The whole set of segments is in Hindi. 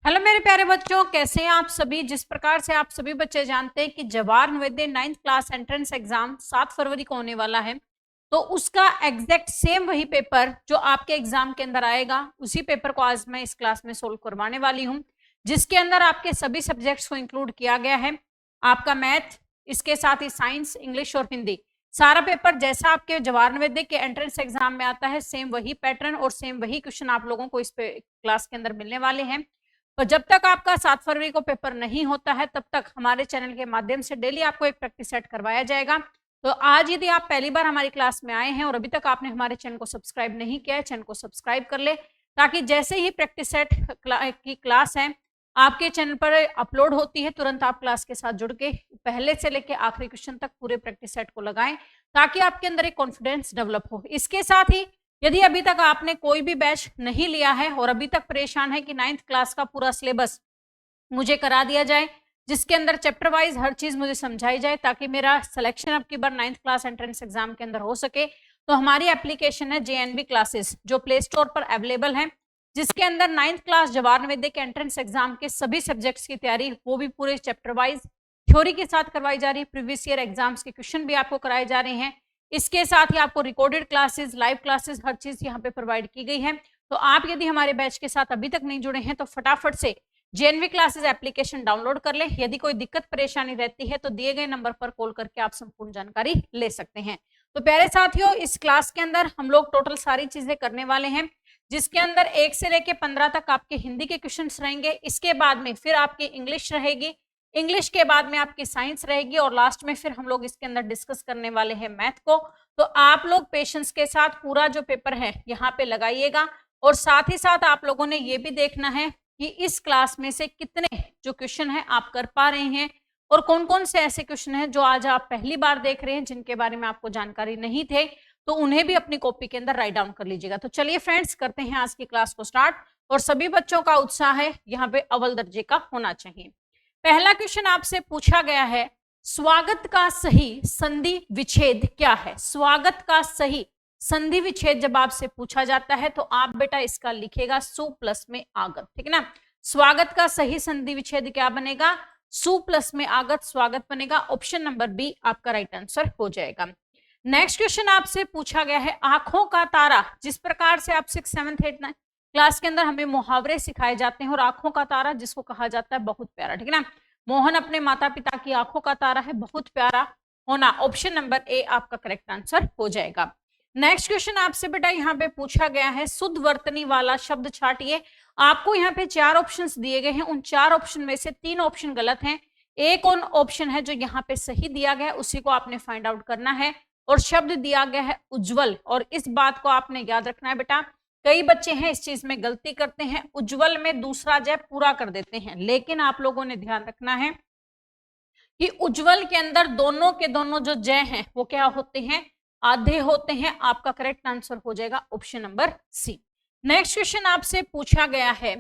हेलो मेरे प्यारे बच्चों, कैसे हैं आप सभी। जिस प्रकार से आप सभी बच्चे जानते हैं कि Jawahar Navodaya 9th class entrance exam 7 फरवरी को होने वाला है, तो उसका एग्जैक्ट सेम वही पेपर जो आपके एग्जाम के अंदर आएगा, उसी पेपर को आज मैं इस क्लास में सोल्व करवाने वाली हूं, जिसके अंदर आपके सभी सब्जेक्ट्स को इंक्लूड किया गया है। आपका मैथ, इसके साथ ही साइंस, इंग्लिश और हिंदी, सारा पेपर जैसा आपके जवाहर नवोदय के एंट्रेंस एग्जाम में आता है, सेम वही पैटर्न और सेम वही क्वेश्चन आप लोगों को इस क्लास के अंदर मिलने वाले हैं। और जब तक आपका 7 फरवरी को पेपर नहीं होता है, तब तक हमारे चैनल के माध्यम से डेली आपको एक प्रैक्टिस सेट करवाया जाएगा। तो आज यदि आप पहली बार हमारी क्लास में आए हैं और अभी तक आपने हमारे चैनल को सब्सक्राइब नहीं किया है, चैनल को सब्सक्राइब कर ले, ताकि जैसे ही प्रैक्टिस सेट की क्लास है आपके चैनल पर अपलोड होती है, तुरंत आप क्लास के साथ जुड़ के पहले से लेकर आखिरी क्वेश्चन तक पूरे प्रैक्टिस सेट को लगाएं, ताकि आपके अंदर एक कॉन्फिडेंस डेवलप हो। इसके साथ ही यदि अभी तक आपने कोई भी बैच नहीं लिया है और अभी तक परेशान है कि 9th क्लास का पूरा सिलेबस मुझे करा दिया जाए, जिसके अंदर चैप्टर वाइज हर चीज मुझे समझाई जाए, ताकि मेरा सिलेक्शन अब की बार 9th क्लास एंट्रेंस एग्जाम के अंदर हो सके, तो हमारी एप्लीकेशन है जेएनवी क्लासेस, जो प्ले स्टोर पर अवेलेबल है, जिसके अंदर 9th क्लास जवाहर नवोदय के एंट्रेंस एग्जाम के सभी सब्जेक्ट्स की तैयारी, वो भी पूरे चैप्टर वाइज थ्योरी के साथ करवाई जा रही है। प्रीवियस ईयर एग्जाम्स के क्वेश्चन भी आपको कराए जा रहे हैं। इसके साथ ही आपको रिकॉर्डेड क्लासेस, लाइव क्लासेस, हर चीज यहाँ पे प्रोवाइड की गई है। तो आप यदि हमारे बैच के साथ अभी तक नहीं जुड़े हैं, तो फटाफट से जेएनवी क्लासेस एप्लीकेशन डाउनलोड कर ले। यदि कोई दिक्कत परेशानी रहती है तो दिए गए नंबर पर कॉल करके आप संपूर्ण जानकारी ले सकते हैं। तो प्यारे साथियों, इस क्लास के अंदर हम लोग टोटल सारी चीजें करने वाले हैं, जिसके अंदर 1 से लेकर 15 तक आपके हिंदी के क्वेश्चन रहेंगे। इसके बाद में फिर आपकी इंग्लिश रहेगी, इंग्लिश के बाद में आपकी साइंस रहेगी, और लास्ट में फिर हम लोग इसके अंदर डिस्कस करने वाले हैं मैथ को। तो आप लोग पेशेंस के साथ पूरा जो पेपर है यहाँ पे लगाइएगा, और साथ ही साथ आप लोगों ने ये भी देखना है कि इस क्लास में से कितने जो क्वेश्चन है आप कर पा रहे हैं, और कौन कौन से ऐसे क्वेश्चन हैं जो आज आप पहली बार देख रहे हैं, जिनके बारे में आपको जानकारी नहीं थे, तो उन्हें भी अपनी कॉपी के अंदर राइट डाउन कर लीजिएगा। तो चलिए फ्रेंड्स, करते हैं आज की क्लास को स्टार्ट, और सभी बच्चों का उत्साह है यहाँ पे अव्वल दर्जे का होना चाहिए। पहला क्वेश्चन आपसे पूछा गया है, स्वागत का सही संधि विच्छेद क्या है। स्वागत का सही संधि विच्छेद जब आपसे पूछा जाता है, तो आप बेटा इसका लिखेगा सु प्लस में आगत, ठीक है ना। स्वागत का सही संधि विच्छेद क्या बनेगा, सु प्लस में आगत स्वागत बनेगा। ऑप्शन नंबर बी आपका राइट आंसर हो जाएगा। नेक्स्ट क्वेश्चन आपसे पूछा गया है, आंखों का तारा। जिस प्रकार से आप 6, 7, 8, 9 क्लास के अंदर हमें मुहावरे सिखाए जाते हैं, और आंखों का तारा जिसको कहा जाता है बहुत प्यारा, ठीक है ना। मोहन अपने माता पिता की आंखों का तारा है, बहुत प्यारा होना। ऑप्शन नंबर ए आपका करेक्ट आंसर हो जाएगा। नेक्स्ट क्वेश्चन आपसे बेटा यहाँ पे पूछा गया है, शुद्ध वर्तनी वाला शब्द छाटिए। आपको यहाँ पे 4 ऑप्शंस दिए गए हैं, उन 4 ऑप्शन में से 3 ऑप्शन गलत हैं, एक और ऑप्शन है जो यहाँ पे सही दिया गया है, उसी को आपने फाइंड आउट करना है। और शब्द दिया गया है उज्जवल, और इस बात को आपने याद रखना है बेटा, कई बच्चे हैं इस चीज में गलती करते हैं, उज्जवल में दूसरा जय पूरा कर देते हैं, लेकिन आप लोगों ने ध्यान रखना है कि उज्जवल के अंदर दोनों के दोनों जो जय हैं वो क्या होते हैं, आधे होते हैं। आपका करेक्ट आंसर हो जाएगा option number C. Next question आपसे पूछा गया है,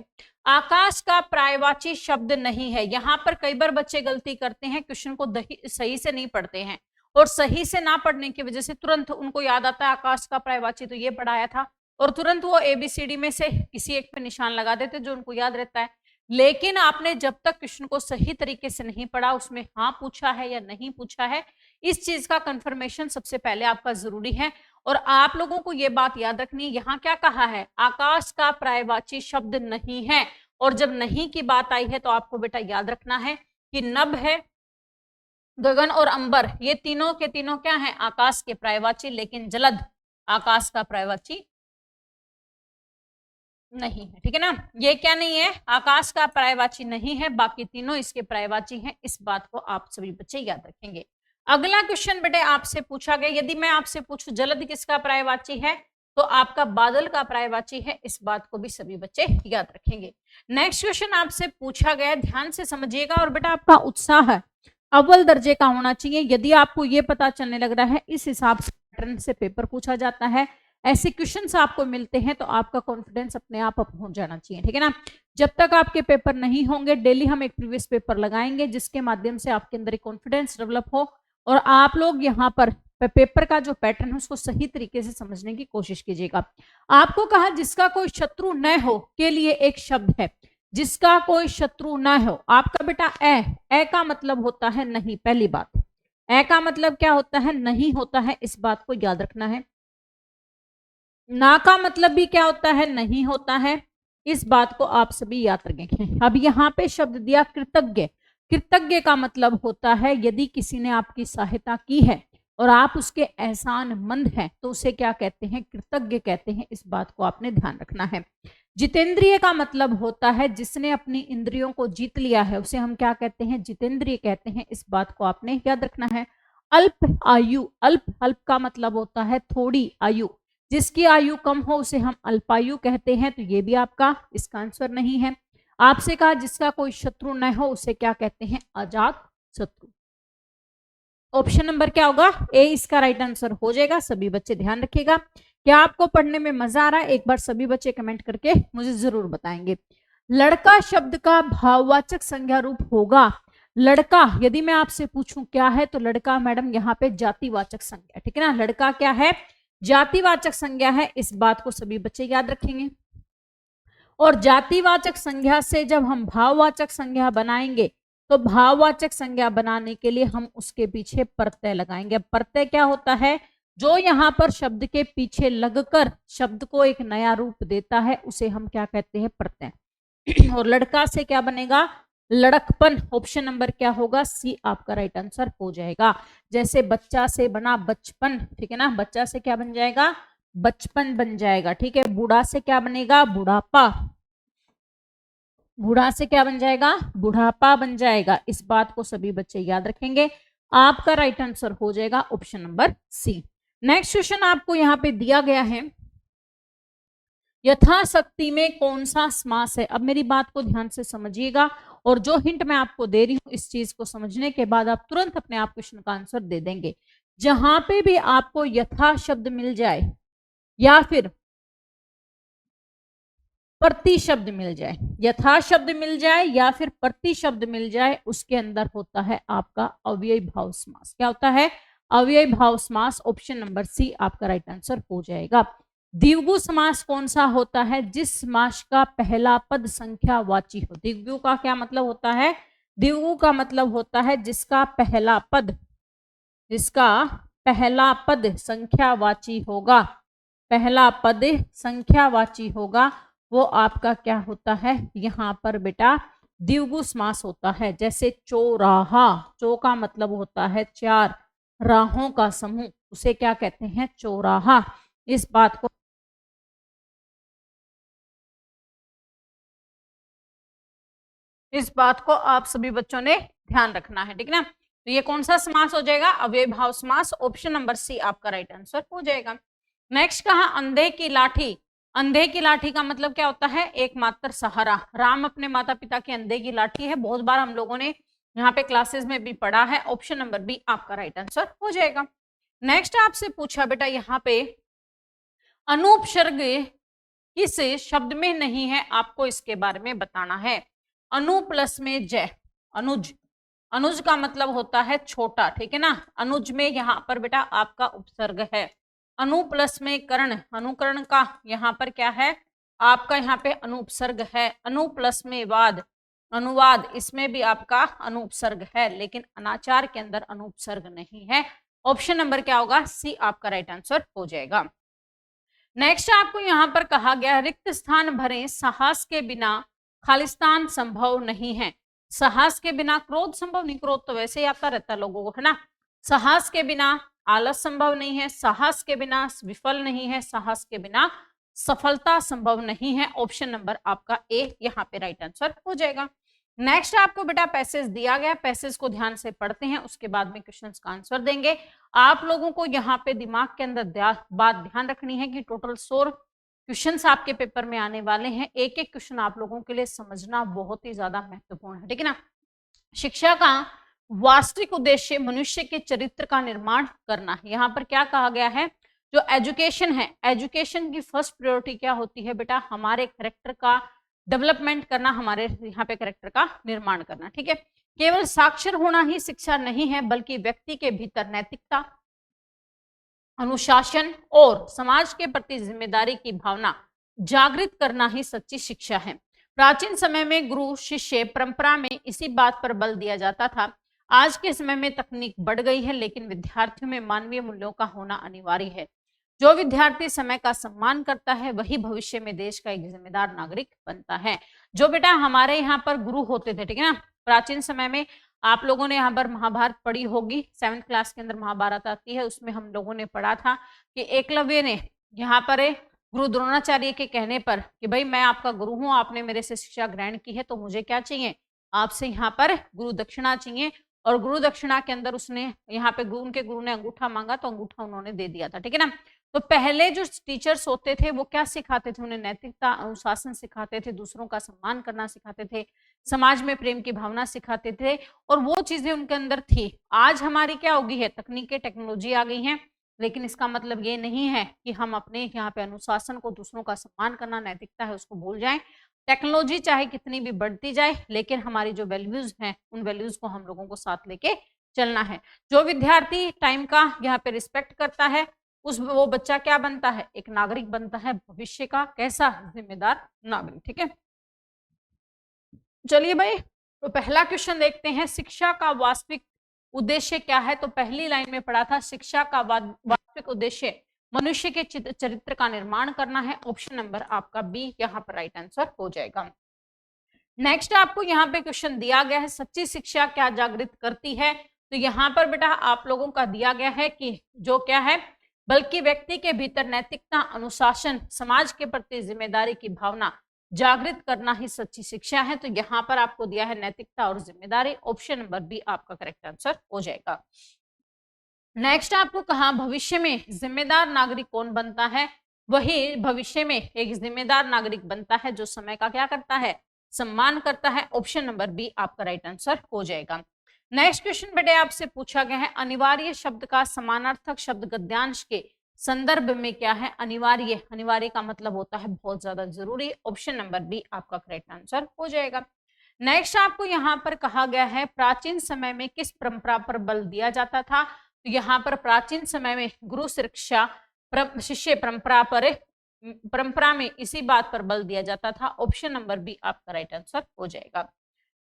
आकाश का पर्यायवाची शब्द नहीं है। यहाँ पर कई बार बच्चे गलती करते हैं, क्वेश्चन को सही से नहीं पढ़ते हैं, और सही से ना पढ़ने की वजह से तुरंत उनको याद आता है आकाश का पर्यायवाची तो ये पढ़ाया था, और तुरंत वो ABCD में से किसी एक पे निशान लगा देते जो उनको याद रहता है। लेकिन आपने जब तक क्वेश्चन को सही तरीके से नहीं पढ़ा, उसमें हाँ पूछा है या नहीं पूछा है, इस चीज का कंफर्मेशन सबसे पहले आपका जरूरी है। और आप लोगों को ये बात याद रखनी है, यहाँ क्या कहा है, आकाश का पर्यायवाची शब्द नहीं है। और जब नहीं की बात आई है, तो आपको बेटा याद रखना है कि नभ है, गगन और अंबर, ये तीनों के तीनों क्या है, आकाश के पर्यायवाची, लेकिन जलद आकाश का पर्यायवाची नहीं है, ठीक है ना। ये क्या नहीं है, आकाश का पर्यायवाची नहीं है, बाकी तीनों इसके पर्यायवाची हैं। इस बात को आप सभी बच्चे याद रखेंगे। अगला क्वेश्चन बेटे आपसे पूछा गया, यदि मैं आपसे पूछूं जलद किसका पर्यायवाची है, तो आपका बादल का पर्यायवाची है। इस बात को भी सभी बच्चे याद रखेंगे। नेक्स्ट क्वेश्चन आपसे पूछा गया, ध्यान से समझिएगा, और बेटा आपका उत्साह अव्वल दर्जे का होना चाहिए। यदि आपको ये पता चलने लग रहा है इस हिसाब से पैटर्न से पेपर पूछा जाता है, ऐसे क्वेश्चंस आपको मिलते हैं, तो आपका कॉन्फिडेंस अपने आप अप हो जाना चाहिए, ठीक है ना। जब तक आपके पेपर नहीं होंगे, डेली हम एक प्रीवियस पेपर लगाएंगे, जिसके माध्यम से आपके अंदर एक कॉन्फिडेंस डेवलप हो, और आप लोग यहाँ पर पेपर का जो पैटर्न है उसको सही तरीके से समझने की कोशिश कीजिएगा। आपको कहा जिसका कोई शत्रु न हो के लिए एक शब्द है, जिसका कोई शत्रु न हो। आपका बेटा ए का मतलब होता है नहीं, पहली बात ए का मतलब क्या होता है, नहीं होता है, इस बात को याद रखना है। ना का मतलब भी क्या होता है, नहीं होता है, इस बात को आप सभी याद रखें। अब यहाँ पे शब्द दिया कृतज्ञ। कृतज्ञ का मतलब होता है यदि किसी ने आपकी सहायता की है और आप उसके एहसानमंद हैं तो उसे क्या कहते हैं, कृतज्ञ कहते हैं, इस बात को आपने ध्यान रखना है। जितेंद्रिय का मतलब होता है जिसने अपनी इंद्रियों को जीत लिया है, उसे हम क्या कहते हैं, जितेंद्रिय कहते हैं, इस बात को आपने याद रखना है। अल्प आयु, अल्प अल्प का मतलब होता है थोड़ी आयु, जिसकी आयु कम हो उसे हम अल्पायु कहते हैं, तो ये भी आपका इसका आंसर नहीं है। आपसे कहा जिसका कोई शत्रु न हो उसे क्या कहते हैं, अजात शत्रु। ऑप्शन नंबर क्या होगा, ए इसका राइट आंसर हो जाएगा। सभी बच्चे ध्यान रखिएगा। क्या आपको पढ़ने में मजा आ रहा है, एक बार सभी बच्चे कमेंट करके मुझे जरूर बताएंगे। लड़का शब्द का भाववाचक संज्ञा रूप होगा। लड़का यदि मैं आपसे पूछूं क्या है, तो लड़का मैडम यहाँ पे जातिवाचक संज्ञा, ठीक है ना, लड़का क्या है, जातिवाचक संज्ञा है, इस बात को सभी बच्चे याद रखेंगे। और जातिवाचक संज्ञा से जब हम भाववाचक संज्ञा बनाएंगे तो भाववाचक संज्ञा बनाने के लिए हम उसके पीछे प्रत्यय लगाएंगे। प्रत्यय क्या होता है, जो यहाँ पर शब्द के पीछे लगकर शब्द को एक नया रूप देता है उसे हम क्या कहते हैं, प्रत्यय। और लड़का से क्या बनेगा, लड़कपन। ऑप्शन नंबर क्या होगा, सी आपका राइट आंसर हो जाएगा। जैसे बच्चा से बना बचपन, ठीक है ना, बच्चा से क्या बन जाएगा, बचपन बन जाएगा, ठीक है। बूढ़ा से क्या बनेगा, बुढ़ापा। बूढ़ा से क्या बन जाएगा, बुढ़ापा बन जाएगा, इस बात को सभी बच्चे याद रखेंगे। आपका राइट आंसर हो जाएगा option number C. Next question आपको यहाँ पे दिया गया है, यथाशक्ति में कौन सा समास है। अब मेरी बात को ध्यान से समझिएगा और जो हिंट मैं आपको दे रही हूं इस चीज को समझने के बाद आप तुरंत अपने आप क्वेश्चन का आंसर दे देंगे। जहां पे भी आपको यथा शब्द मिल जाए या फिर प्रति शब्द मिल जाए, यथा शब्द मिल जाए या फिर प्रति शब्द मिल जाए, उसके अंदर होता है आपका अव्ययी भाव समास। क्या होता है, अव्ययी भाव समास। ऑप्शन नंबर सी आपका राइट आंसर हो जाएगा। द्विगु समास कौन सा होता है, जिस समास का पहला पद संख्यावाची हो। द्विगु का क्या मतलब होता है, द्विगु का मतलब होता है जिसका पहला पद संख्यावाची होगा, पहला पद संख्यावाची होगा, वो आपका क्या होता है, यहाँ पर बेटा द्विगु समास होता है। जैसे चौराहा, चौ का मतलब होता है चार, राहों का समूह, उसे क्या कहते हैं, चौराहा। इस बात को आप सभी बच्चों ने ध्यान रखना है, ठीक है ना। तो ये कौन सा समास हो जाएगा, अव्ययी भाव समास। ऑप्शन नंबर सी आपका राइट आंसर हो जाएगा। नेक्स्ट कहा अंधे की लाठी। अंधे की लाठी का मतलब क्या होता है, एकमात्र सहारा। राम अपने माता पिता की अंधे की लाठी है, बहुत बार हम लोगों ने यहाँ पे क्लासेस में भी पढ़ा है। ऑप्शन नंबर बी आपका राइट आंसर हो जाएगा। नेक्स्ट आपसे पूछा बेटा यहाँ पे अनुपसर्ग किस शब्द में नहीं है, आपको इसके बारे में बताना है। अनु प्लस में जय, अनुज, अनुज का मतलब होता है छोटा, ठीक है ना। अनुज में यहाँ पर बेटा आपका उपसर्ग है। अनु प्लस में कर्ण, अनुकरण का यहाँ पर क्या है, आपका यहाँ पे अनुपसर्ग है। अनु प्लस में वाद, अनुवाद, इसमें भी आपका अनुपसर्ग है, लेकिन अनाचार के अंदर अनुपसर्ग नहीं है। ऑप्शन नंबर क्या होगा, सी आपका राइट आंसर हो जाएगा। नेक्स्ट आपको यहाँ पर कहा गया रिक्त स्थान भरें, साहस के बिना खालिस्तान संभव नहीं है। साहस के बिना क्रोध संभव नहीं, क्रोध तो वैसे ही आता रहता है लोगों को, है ना। साहस के बिना आलस संभव नहीं है, साहस के बिना विफल नहीं है, साहस के बिना सफलता संभव नहीं है। ऑप्शन नंबर आपका ए यहाँ पे राइट आंसर हो जाएगा। नेक्स्ट आपको बेटा पैसेज दिया गया, पैसेज को ध्यान से पढ़ते हैं, उसके बाद में क्वेश्चंस का आंसर देंगे। आप लोगों को यहाँ पे दिमाग के अंदर बात ध्यान रखनी है कि टोटल 100 क्वेश्चंस आपके पेपर में आने वाले हैं। एक एक क्वेश्चन आप लोगों के लिए समझना बहुत ही ज्यादा महत्वपूर्ण है, ठीक है ना। शिक्षा का वास्तविक उद्देश्य मनुष्य के चरित्र का निर्माण करना है। यहाँ पर क्या कहा गया है, जो एजुकेशन है, एजुकेशन की फर्स्ट प्रायोरिटी क्या होती है बेटा, हमारे कैरेक्टर का डेवलपमेंट करना, हमारे यहाँ पे कैरेक्टर का निर्माण करना, ठीक है। केवल साक्षर होना ही शिक्षा नहीं है, बल्कि व्यक्ति के भीतर नैतिकता, अनुशासन और समाज के प्रति जिम्मेदारी की भावना जागृत करना ही सच्ची शिक्षा है। प्राचीन समय में गुरु शिष्य परंपरा में इसी बात पर बल दिया जाता था। आज के समय में तकनीक बढ़ गई है, लेकिन विद्यार्थियों में मानवीय मूल्यों का होना अनिवार्य है। जो विद्यार्थी समय का सम्मान करता है वही भविष्य में देश का एक जिम्मेदार नागरिक बनता है। जो बेटा हमारे यहाँ पर गुरु होते थे, ठीक है ना, प्राचीन समय में आप लोगों ने यहाँ पर महाभारत पढ़ी होगी, 7th क्लास के अंदर महाभारत आती है, उसमें हम लोगों ने पढ़ा था कि एकलव्य ने यहाँ पर गुरु द्रोणाचार्य के कहने पर कि भाई मैं आपका गुरु हूं, आपने मेरे से शिक्षा ग्रहण की है, तो मुझे क्या चाहिए, आपसे यहाँ पर गुरु दक्षिणा चाहिए। और गुरु दक्षिणा के अंदर उसने यहाँ पे उनके गुरु ने अंगूठा मांगा तो अंगूठा उन्होंने दे दिया था, ठीक है ना। तो पहले जो टीचर्स होते थे वो क्या सिखाते थे, उन्हें नैतिकता अनुशासन सिखाते थे, दूसरों का सम्मान करना सिखाते थे, समाज में प्रेम की भावना सिखाते थे, और वो चीजें उनके अंदर थी। आज हमारी क्या हो गई है, तकनीकी टेक्नोलॉजी आ गई है, लेकिन इसका मतलब ये नहीं है कि हम अपने यहाँ पे अनुशासन को, दूसरों का सम्मान करना, नैतिकता है उसको भूल जाएं। टेक्नोलॉजी चाहे कितनी भी बढ़ती जाए, लेकिन हमारी जो वैल्यूज हैं उन वैल्यूज को हम लोगों को साथ लेके चलना है। जो विद्यार्थी टाइम का यहाँ पे रिस्पेक्ट करता है वो बच्चा क्या बनता है, एक नागरिक बनता है, भविष्य का कैसा, जिम्मेदार नागरिक, ठीक है। चलिए भाई, तो पहला क्वेश्चन देखते हैं, शिक्षा का वास्तविक उद्देश्य क्या है। तो पहली लाइन में पढ़ा था, शिक्षा का वास्तविक उद्देश्य मनुष्य के चरित्र का निर्माण करना है। ऑप्शन नंबर आपका बी यहाँ पर राइट आंसर हो जाएगा। नेक्स्ट आपको यहाँ पे क्वेश्चन दिया गया है, सच्ची शिक्षा क्या जागृत करती है। तो यहाँ पर बेटा आप लोगों का दिया गया है कि जो क्या है, बल्कि व्यक्ति के भीतर नैतिकता, अनुशासन, समाज के प्रति जिम्मेदारी की भावना जागृत करना ही सच्ची शिक्षा है। तो यहाँ पर आपको दिया है नैतिकता और जिम्मेदारी। ऑप्शन नंबर बी आपका करेक्ट आंसर हो जाएगा। नेक्स्ट आपको कहा, भविष्य में जिम्मेदार नागरिक कौन बनता है। वही भविष्य में एक जिम्मेदार नागरिक बनता है जो समय का क्या करता है, सम्मान करता है। ऑप्शन नंबर बी आपका राइट आंसर हो जाएगा। नेक्स्ट क्वेश्चन बेटे आपसे पूछा गया है, अनिवार्य शब्द का समानार्थक शब्द गद्यांश के संदर्भ में क्या है। अनिवार्य, अनिवार्य का मतलब होता है बहुत ज्यादा जरूरी। ऑप्शन नंबर बी आपका करेक्ट आंसर हो जाएगा। नेक्स्ट आपको यहाँ पर कहा गया है, प्राचीन समय में किस परंपरा पर बल दिया जाता था। तो यहाँ पर प्राचीन समय में गुरु शिक्षा शिष्य परंपरा में इसी बात पर बल दिया जाता था। ऑप्शन नंबर बी आपका राइट आंसर हो जाएगा।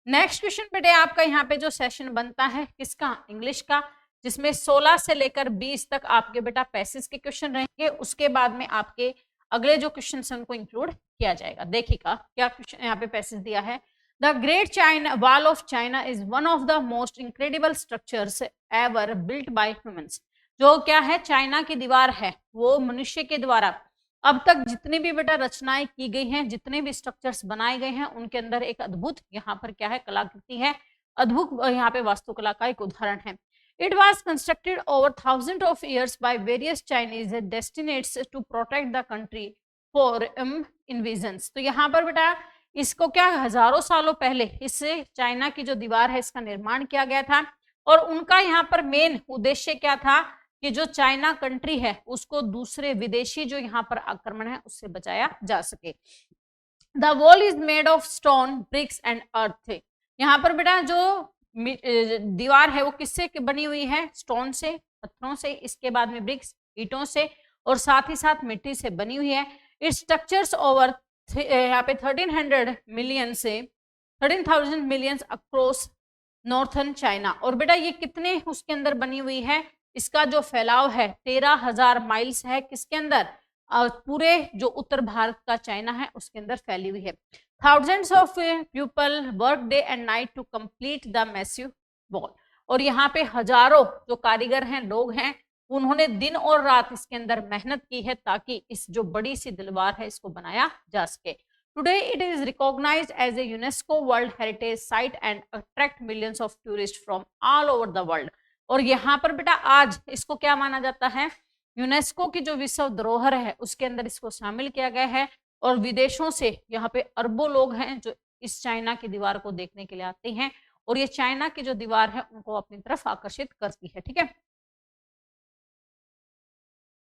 नेक्स्ट क्वेश्चन बेटे आपका यहाँ पे जो सेशन बनता है किसका, इंग्लिश का, जिसमें 16 से लेकर 20 तक आपके बेटा पैसेज के क्वेश्चन रहेंगे। उसके बाद में आपके अगले जो क्वेश्चन है उनको इंक्लूड किया जाएगा। देखिएगा क्या क्वेश्चन यहाँ पे पैसेज दिया है। The great China wall of China is one of the most incredible structures ever built by humans. जो क्या है, चाइना की दीवार है, वो मनुष्य के द्वारा अब तक जितनी भी बेटा रचनाएं की गई हैं, जितने भी स्ट्रक्चर्स बनाए गए हैं, उनके अंदर एक अद्भुत यहाँ पर क्या है, कलाकृति है, अद्भुत यहाँ पे वास्तुकला का एक उदाहरण है। It was constructed over thousands of years by various Chinese destinates to protect the country for invasions। तो यहाँ पर बेटा इसको क्या हजारों सालों पहले इससे चाइना की जो दीवार है इसका निर्माण किया गया था, और उनका यहाँ पर मेन उद्देश्य क्या था कि जो चाइना कंट्री है उसको दूसरे विदेशी जो यहाँ पर आक्रमण है उससे बचाया जा सके। The wall is made of stone, bricks and earth. यहाँ पर बेटा जो दीवार है वो किससे बनी हुई है, स्टोन से, पत्थरों से, इसके बाद में ब्रिक्स, ईंटों से, और साथ ही साथ मिट्टी से बनी हुई है। इट स्ट्रक्चर्स ओवर यहाँ पे 1300 मिलियन से 13,000 मिलियन अक्रॉस नॉर्थन चाइना। और बेटा ये कितने उसके अंदर बनी हुई है, इसका जो फैलाव है 13,000 माइल्स है, किसके अंदर, पूरे जो उत्तर भारत का चाइना है उसके अंदर फैली हुई है। Thousands of people work day and night to complete the massive wall। और यहाँ पे हजारों जो कारीगर हैं, लोग हैं, उन्होंने दिन और रात इसके अंदर मेहनत की है ताकि इस जो बड़ी सी दीवार है इसको बनाया जा सके। Today it is recognized as a UNESCO World Heritage Site and attract millions of tourists from all over the world। और यहाँ पर बेटा आज इसको क्या माना जाता है, यूनेस्को की जो विश्व धरोहर है उसके अंदर इसको शामिल किया गया है, और विदेशों से यहाँ पे अरबों लोग हैं जो इस चाइना की दीवार को देखने के लिए आते हैं, और ये चाइना की जो दीवार है उनको अपनी तरफ आकर्षित करती है, ठीक है।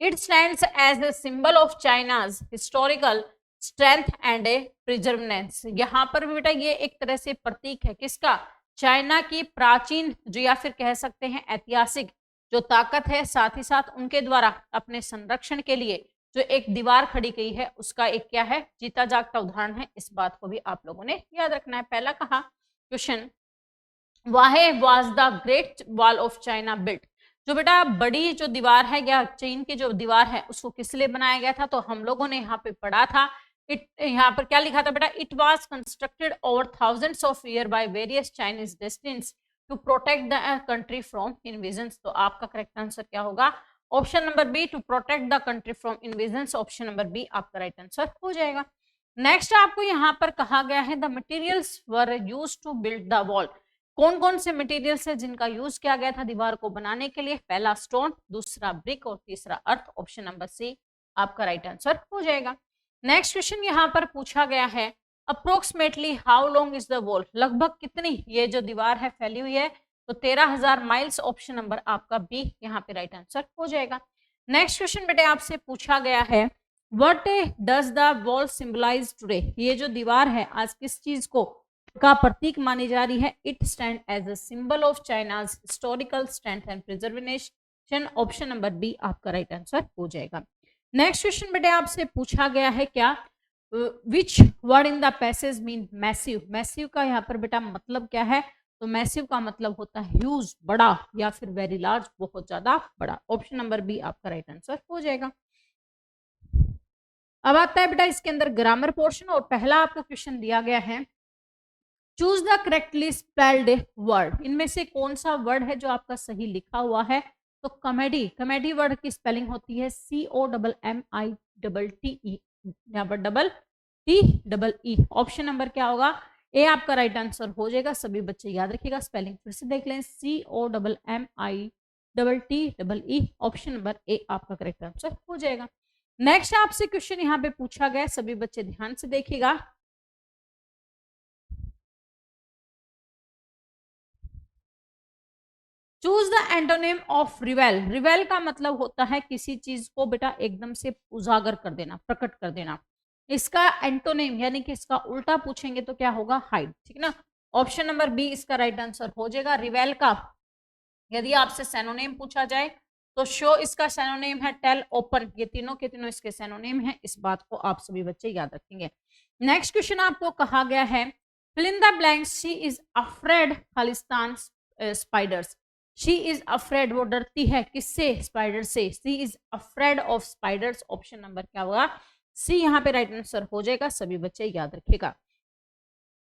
It stands as the symbol of China's historical strength and a perseverance. यहाँ पर बेटा ये एक तरह से प्रतीक है किसका, चाइना की प्राचीन जो या फिर कह सकते हैं ऐतिहासिक जो ताकत है, साथ ही साथ उनके द्वारा अपने संरक्षण के लिए जो एक दीवार खड़ी की है उसका एक क्या है, जीता जागता उदाहरण है। इस बात को भी आप लोगों ने याद रखना है। पहला कहा question, Wahe was the great wall of China built, जो बेटा बड़ी जो दीवार है या चीन की जो दीवार है उसको किस लिए बनाया गया था, तो हम लोगों ने यहाँ पे पढ़ा था। इट यहाँ पर क्या लिखा था बेटा, it was constructed over thousands of year by various Chinese dynasties to protect the country from invasions. तो आपका करेक्ट आंसर क्या होगा, option number B, to protect the country from invasions. Option number B आपका राइट आंसर हो जाएगा। नेक्स्ट आपको यहाँ पर कहा गया है the materials were used to build the wall, कौन कौन से मटेरियल्स है जिनका यूज किया गया था दीवार को बनाने के लिए, पहला स्टोन, दूसरा ब्रिक और तीसरा अर्थ। ऑप्शन नंबर सी आपका राइट आंसर हो जाएगा। नेक्स्ट क्वेश्चन यहाँ पर पूछा गया है, approximately how long is the wall, लगभग कितनी ये जो दीवार है फैली हुई है, तो 13,000 माइल्स। ऑप्शन नंबर आपका बी यहाँ पे राइट आंसर हो जाएगा। नेक्स्ट क्वेश्चन बेटे आपसे पूछा गया है, what does the wall symbolize today, ये जो दीवार है आज किस चीज को का प्रतीक मानी जा रही है, it stand as a symbol of China's historical strength and preservation. Option number B आपका राइट आंसर हो जाएगा। नेक्स्ट क्वेश्चन बेटे आपसे पूछा गया है क्या, which word in the passage mean massive, massive का यहाँ पर बेटा मतलब क्या है, तो मैसिव का मतलब होता है ह्यूज, बड़ा, या फिर वेरी लार्ज, बहुत ज्यादा बड़ा। ऑप्शन नंबर बी आपका राइट आंसर हो जाएगा। अब आता है बेटा इसके अंदर ग्रामर पोर्शन, और पहला आपका क्वेश्चन दिया गया है, choose the correctly spelled word, इनमें से कौन सा वर्ड है जो आपका सही लिखा हुआ है, तो कॉमेडी, कॉमेडी वर्ड की स्पेलिंग होती है COMMITTE, यहाँ पर डबल TEE। ऑप्शन नंबर क्या होगा, ए आपका राइट आंसर हो जाएगा। सभी बच्चे याद रखिएगा, स्पेलिंग फिर से देख लें, COMMITTEE। ऑप्शन नंबर ए आपका करेक्ट आंसर हो जाएगा। नेक्स्ट आपसे क्वेश्चन यहाँ पे पूछा गया, सभी बच्चे ध्यान से देखिएगा, चूज द एंटोनिम ऑफ रिवेल, रिवेल का मतलब होता है किसी चीज को बेटा एकदम से उजागर कर देना, प्रकट कर देना। इसका एंटोनिम यानी कि इसका उल्टा पूछेंगे तो क्या होगा, हाइड, ठीक ना। ऑप्शन नंबर बी इसका राइट आंसर हो जाएगा। रिवेल का यदि आपसे सैनोनिम पूछा जाए तो शो इसका सैनोनिम है, टेल, ओपन, ये तीनों के तीनों इसके सैनोनिम है। इस बात को आप सभी बच्चे याद रखेंगे। नेक्स्ट क्वेश्चन आपको कहा गया है, fill in the blanks, she is afraid खालिस्तान स्पाइडर्स, शी इज अफ्रेड वो डरती है किससे, स्पाइडर से, she is afraid of spiders. Option number क्या होगा, सी यहाँ पे राइट आंसर हो जाएगा। सभी बच्चे याद रखिएगा।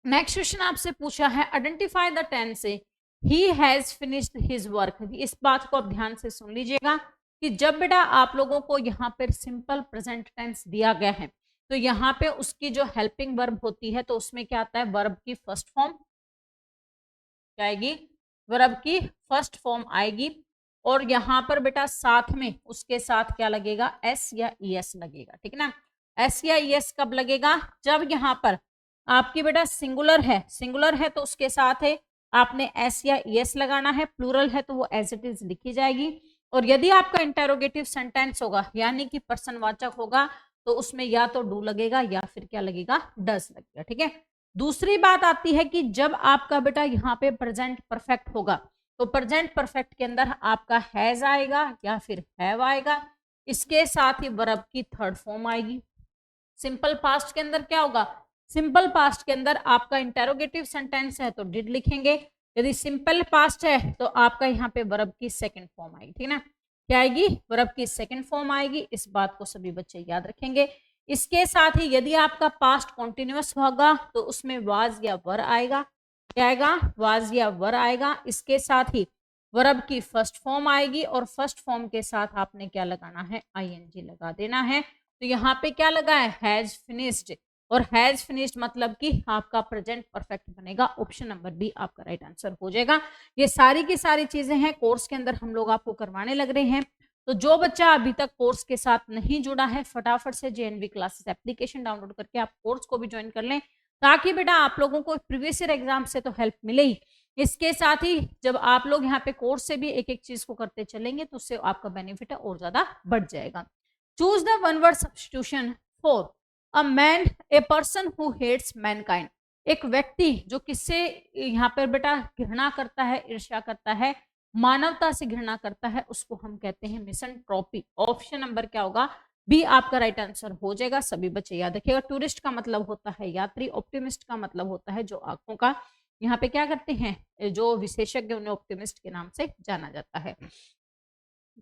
नेक्स्ट क्वेश्चन आपसे पूछा है, आइडेंटिफाई द टेंस से he has finished his work. इस बात को आप ध्यान से सुन लीजिएगा कि जब बेटा आप लोगों को यहाँ पर सिंपल प्रेजेंट टेंस दिया गया है तो यहाँ पे उसकी जो हेल्पिंग वर्ब होती है तो उसमें क्या आता है, वर्ब की फर्स्ट फॉर्म क्या आएगी, वर्ब की फर्स्ट फॉर्म आएगी, और यहाँ पर बेटा साथ में उसके साथ क्या लगेगा, एस या ईएस लगेगा, ठीक है ना। एस या ईएस कब लगेगा, जब यहाँ पर आपकी बेटा सिंगुलर है, सिंगुलर है तो उसके साथ है आपने एस या ईएस लगाना है, प्लूरल है तो वो एज इट इज लिखी जाएगी। और यदि आपका इंटेरोगेटिव सेंटेंस होगा यानी कि पर्सनवाचक होगा तो उसमें या तो डू लगेगा या फिर क्या लगेगा, डज लगेगा, ठीक है। दूसरी बात आती है कि जब आपका बेटा यहाँ पे प्रेजेंट परफेक्ट होगा तो प्रेजेंट परफेक्ट के अंदर आपका हैज आएगा या फिर हैव आएगा, इसके साथ ही वर्ब की थर्ड फॉर्म आएगी। सिंपल पास्ट के अंदर क्या होगा, सिंपल पास्ट के अंदर आपका इंटेरोगेटिव सेंटेंस है तो डिड लिखेंगे, यदि सिंपल पास्ट है तो आपका यहाँ पे वर्ब की सेकंड फॉर्म आएगी, ठीक है ना। क्या आएगी, वर्ब की सेकंड फॉर्म आएगी। इस बात को सभी बच्चे याद रखेंगे। इसके साथ ही यदि आपका पास्ट कॉन्टिन्यूअस होगा तो उसमें वाज या वर आएगा, क्या आएगा, वाज या वर आएगा। इसके साथ ही वर्ब की फर्स्ट फॉर्म आएगी और फर्स्ट फॉर्म के साथ आपने क्या लगाना है, आईएनजी लगा देना है। तो यहाँ पे क्या लगा है, हैज फिनिश्ड, और हैज फिनिश्ड मतलब कि आपका प्रेजेंट परफेक्ट बनेगा। ऑप्शन नंबर बी आपका राइट आंसर हो जाएगा। ये सारी की सारी चीजें हैं कोर्स के अंदर हम लोग आपको करवाने लग रहे हैं। तो जो बच्चा अभी तक कोर्स के साथ नहीं जुड़ा है फटाफट से जेएनवी क्लासेस एप्लीकेशन डाउनलोड करके आप कोर्स को भी ज्वाइन कर लें ताकि बेटा आप लोगों को प्रीवियस ईयर एग्जाम से तो हेल्प मिले ही, इसके साथ ही जब आप लोग यहाँ पे कोर्स से भी एक एक चीज को करते चलेंगे तो उससे आपका बेनिफिट और ज्यादा बढ़ जाएगा। Choose the one word substitution for a man, a person who hates mankind, एक व्यक्ति जो किससे यहाँ पर बेटा घृणा करता है, ईर्ष्या करता है, मानवता से घृणा करता है, उसको हम कहते हैं मिसैंथ्रोपी। ऑप्शन नंबर क्या होगा, बी आपका राइट आंसर हो जाएगा। सभी बच्चे याद रखिएगा, टूरिस्ट का मतलब होता है यात्री, ऑप्टिमिस्ट का मतलब होता है जो आंखों का यहाँ पे क्या करते हैं, जो विशेषज्ञ उन्हें ऑप्टिमिस्ट के नाम से जाना जाता है।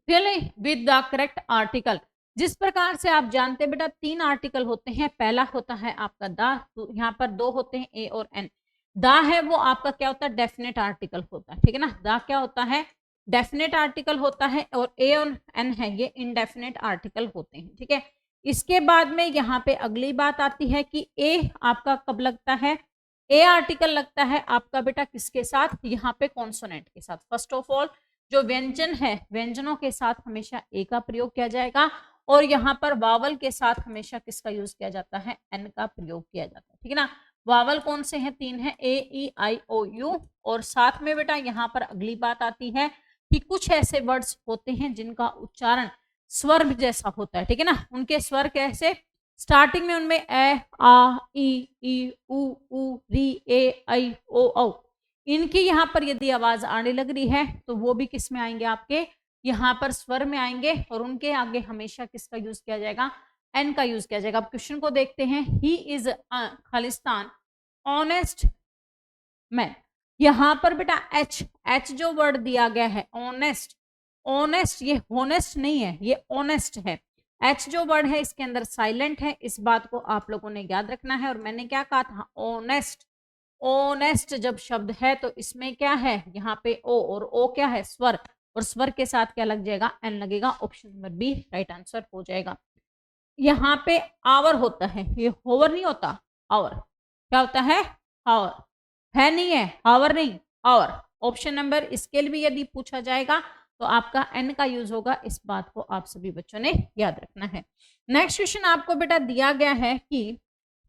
विद द करेक्ट आर्टिकल, जिस प्रकार से आप जानते हैं बेटा 3 आर्टिकल होते हैं, पहला होता है आपका द, तो यहाँ पर 2 होते हैं ए और एन। द है वो आपका क्या होता है, डेफिनेट आर्टिकल होता है, ठीक है ना। द क्या होता है, डेफिनेट आर्टिकल होता है, और ए और एन है ये इनडेफिनेट आर्टिकल होते हैं, ठीक है। इसके बाद में यहाँ पे अगली बात आती है कि ए आपका कब लगता है, ए आर्टिकल लगता है आपका बेटा किसके साथ, यहाँ पे कॉन्सोनेंट के साथ। फर्स्ट ऑफ ऑल जो व्यंजन है, व्यंजनों के साथ हमेशा ए का प्रयोग किया जाएगा, और यहाँ पर वावल के साथ हमेशा किसका यूज किया जाता है, एन का प्रयोग किया जाता है, ठीक है ना। वावल कौन से हैं, 3 है, ए ई आई ओ यू। और साथ में बेटा यहाँ पर अगली बात आती है कि कुछ ऐसे वर्ड्स होते हैं जिनका उच्चारण स्वर जैसा होता है, ठीक है ना। उनके स्वर कैसे, स्टार्टिंग में उनमें ए आ ई उ री ए आई ओ औ, इनकी यहाँ पर यदि आवाज आने लग रही है तो वो भी किस में आएंगे, आपके यहाँ पर स्वर में आएंगे, और उनके आगे हमेशा किसका यूज किया जाएगा, एन का यूज किया जाएगा। अब क्वेश्चन को देखते हैं, he is Khalistan honest man. यहाँ पर बेटा एच, एच जो वर्ड दिया गया है ऑनेस्ट, ऑनेस्ट ये होनेस्ट नहीं है, ये ऑनेस्ट है। एच जो वर्ड है इसके अंदर साइलेंट है, इस बात को आप लोगों ने याद रखना है। और मैंने क्या कहा था, ऑनेस्ट, ऑनेस्ट जब शब्द है तो इसमें क्या है, यहाँ पे ओ, और ओ क्या है, स्वर, और स्वर के साथ क्या लग जाएगा, एन लगेगा। Option number B right answer हो जाएगा। यहाँ पे आवर होता है, ये होवर नहीं होता, आवर क्या होता है, आवर है, नहीं है आवर नहीं, आवर। ऑप्शन नंबर इसके लिए भी यदि पूछा जाएगा तो आपका एन का यूज होगा, इस बात को आप सभी बच्चों ने याद रखना है। नेक्स्ट क्वेश्चन आपको बेटा दिया गया है कि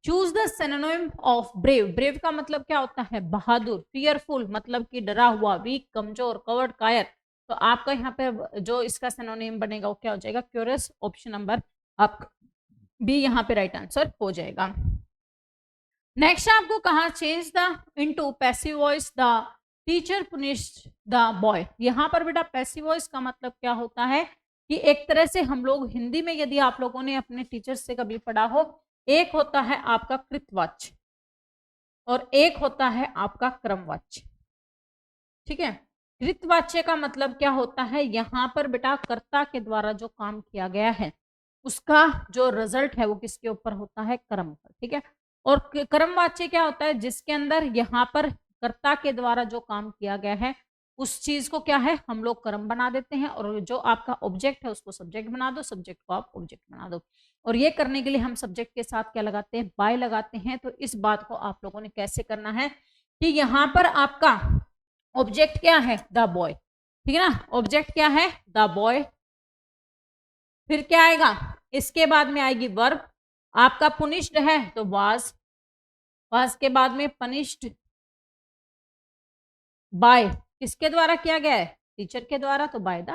choose the synonym of brave. Brave का मतलब क्या होता है, बहादुर। फियरफुल मतलब कि डरा हुआ, वीक कमजोर, कवर्ड कायर। तो आपका यहाँ पे जो इसका सिनोनिम बनेगा वो क्या हो जाएगा, क्यूरियस। ऑप्शन नंबर आपका बी यहाँ पे राइट आंसर हो जाएगा। नेक्स्ट आपको कहा change the into passive voice the teacher punished the boy. यहाँ पर बेटा पैसिव वॉइस का मतलब क्या होता है कि एक तरह से हम लोग हिंदी में यदि आप लोगों ने अपने टीचर से कभी पढ़ा हो, एक होता है आपका कृतवाच्य और एक होता है आपका क्रमवाच्य, ठीक है। कृतवाच्य का मतलब क्या होता है, यहाँ पर बेटा कर्ता के द्वारा जो काम किया गया है उसका जो रिजल्ट है वो किसके ऊपर होता है, कर्म पर, ठीक है। और कर्मवाच्य क्या होता है, जिसके अंदर यहाँ पर कर्ता के द्वारा जो काम किया गया है उस चीज को क्या है हम लोग कर्म बना देते हैं, और जो आपका ऑब्जेक्ट है उसको सब्जेक्ट बना दो, सब्जेक्ट को आप ऑब्जेक्ट बना दो। और ये करने के लिए हम सब्जेक्ट के साथ क्या लगाते हैं, बाय लगाते हैं। तो इस बात को आप लोगों ने कैसे करना है कि यहाँ पर आपका ऑब्जेक्ट क्या है, द बॉय, ठीक है ना। ऑब्जेक्ट क्या है, द बॉय। फिर क्या आएगा, इसके बाद में आएगी वर्ब। आपका पुनिश्ड है तो वाज, वाज के बाद में पनिश्ड बाय, किसके द्वारा किया गया है, टीचर के द्वारा, तो बाय द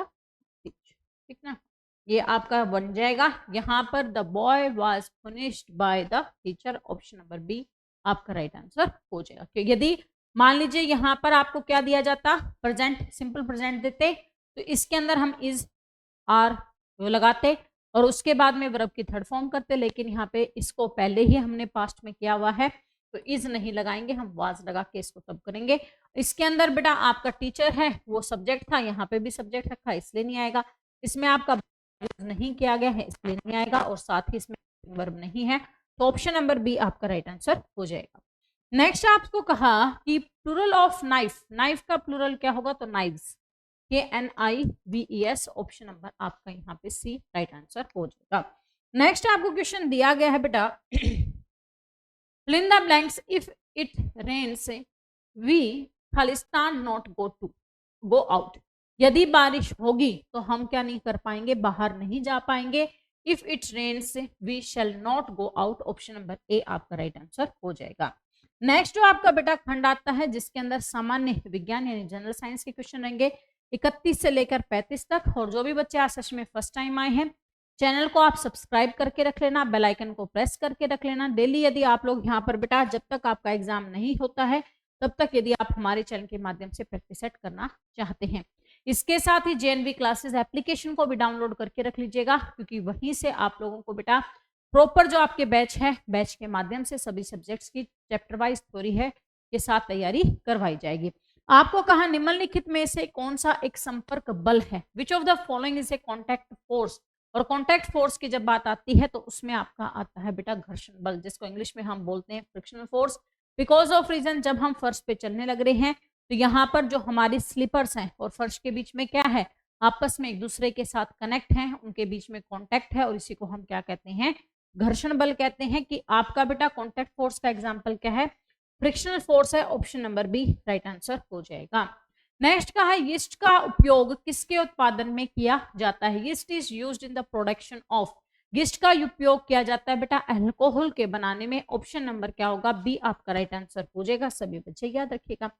टीचर, ठीक ना। ये आपका बन जाएगा यहाँ पर the boy was punished by the teacher. Option number B आपका राइट आंसर हो जाएगा। क्योंकि यदि मान लीजिए यहाँ पर आपको क्या दिया जाता, प्रेजेंट, सिंपल प्रेजेंट देते, तो इसके अंदर हम इज आर वो लगाते और उसके बाद में वर्ब की थर्ड फॉर्म करते, लेकिन यहाँ पे इसको पहले ही हमने पास्ट में किया हुआ है तो इज नहीं लगाएंगे, हम वाज लगा के इसको तब करेंगे। इसके अंदर बेटा आपका टीचर है वो सब्जेक्ट था, यहाँ पे भी सब्जेक्ट रखा इसलिए नहीं आएगा। इसमें आपका नहीं किया गया है इसलिए नहीं आएगा, और साथ ही इसमें वर्ब नहीं है, तो ऑप्शन नंबर बी आपका राइट आंसर हो जाएगा। नेक्स्ट आपको कहा कि प्लूरल ऑफ नाइफ, नाइफ का प्लूरल क्या होगा, तो नाइव्स, KNIVES। ऑप्शन नंबर आपका यहाँ पे सी राइट आंसर हो जाएगा। नेक्स्ट आपको क्वेश्चन दिया गया है बेटा fill in the blanks if it rains we Khalistan not go out। यदि बारिश होगी तो हम क्या नहीं कर पाएंगे, बाहर नहीं जा पाएंगे। If it rains we shall not go out. Option number A आपका राइट आंसर हो जाएगा। नेक्स्ट जो आपका बेटा खंड आता है जिसके अंदर सामान्य विज्ञान यानी जनरल साइंस के क्वेश्चन रहेंगे 31 से लेकर 35 तक। और जो भी बच्चे आज सच में फर्स्ट टाइम आए हैं चैनल को आप सब्सक्राइब करके रख लेना, बेल आइकन को प्रेस करके रख लेना। डेली यदि आप लोग यहाँ पर बेटा जब तक आपका एग्जाम नहीं होता है तब तक यदि आप हमारे चैनल के माध्यम से प्रैक्टिस सेट करना चाहते हैं। इसके साथ ही जेएनवी क्लासेस एप्लीकेशन को भी डाउनलोड करके रख लीजिएगा, क्योंकि वहीं से आप लोगों को बेटा प्रॉपर जो आपके बैच है, बैच के माध्यम से सभी सब्जेक्ट्स की चैप्टर वाइज थ्योरी है के साथ तैयारी करवाई जाएगी। आपको कहा निम्नलिखित में से कौन सा एक संपर्क बल है, which of the following is a contact force. और कॉन्टैक्ट फोर्स की जब बात आती है तो उसमें आपका आता है बेटा घर्षण बल, जिसको इंग्लिश में हम बोलते हैं frictional force. Because of reason जब हम फर्श पे चलने लग रहे हैं तो यहाँ पर जो हमारी स्लीपर्स हैं और फर्श के बीच में क्या है, आपस में एक दूसरे के साथ कनेक्ट हैं, उनके बीच में कॉन्टैक्ट है, और इसी को हम क्या कहते हैं, घर्षण बल कहते हैं। कि आपका बेटा कॉन्टैक्ट फोर्स का एग्जाम्पल क्या है, फ्रिक्शनल फोर्स है। Option number B right answer हो जाएगा। नेक्स्ट का है यीस्ट का उपयोग किसके उत्पादन में किया जाता है। Yeast is used in the production of, yeast का उपयोग किया जाता है बेटा अल्कोहल के बनाने में। ऑप्शन नंबर क्या होगा, बी आपका राइट आंसर हो जाएगा। सभी बच्चे याद रखिएगा।